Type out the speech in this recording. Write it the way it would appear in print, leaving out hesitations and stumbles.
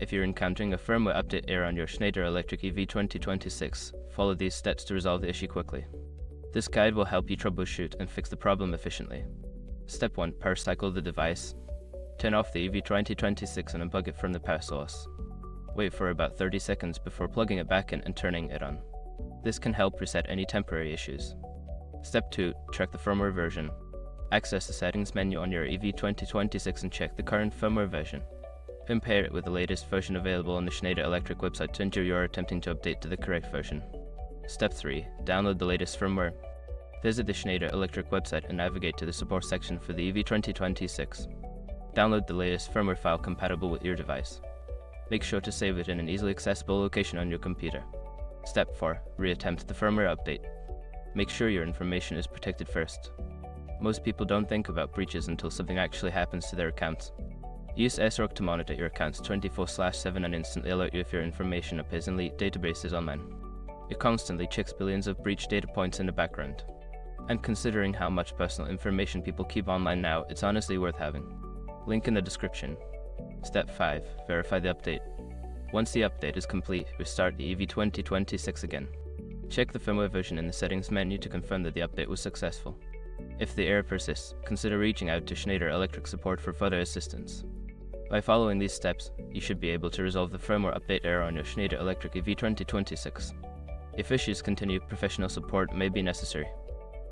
If you're encountering a firmware update error on your Schneider Electric EV 2026, follow these steps to resolve the issue quickly. This guide will help you troubleshoot and fix the problem efficiently. Step 1. Power cycle the device. Turn off the EV 2026 and unplug it from the power source. Wait for about 30 seconds before plugging it back in and turning it on. This can help reset any temporary issues. Step 2. Check the firmware version. Access the settings menu on your EV 2026 and check the current firmware version. Compare it with the latest version available on the Schneider Electric website to ensure you are attempting to update to the correct version. Step 3. Download the latest firmware. Visit the Schneider Electric website and navigate to the support section for the EV 2026. Download the latest firmware file compatible with your device. Make sure to save it in an easily accessible location on your computer. Step 4. Reattempt the firmware update. Make sure your information is protected first. Most people don't think about breaches until something actually happens to their accounts. Use SROC to monitor your accounts 24/7 and instantly alert you if your information appears in leaked databases online. It constantly checks billions of breach data points in the background. And considering how much personal information people keep online now, it's honestly worth having. Link in the description. Step 5. Verify the update. Once the update is complete, restart the EV 2026 again. Check the firmware version in the settings menu to confirm that the update was successful. If the error persists, consider reaching out to Schneider Electric support for further assistance. By following these steps, you should be able to resolve the firmware update error on your Schneider Electric EV 2026. If issues continue, professional support may be necessary.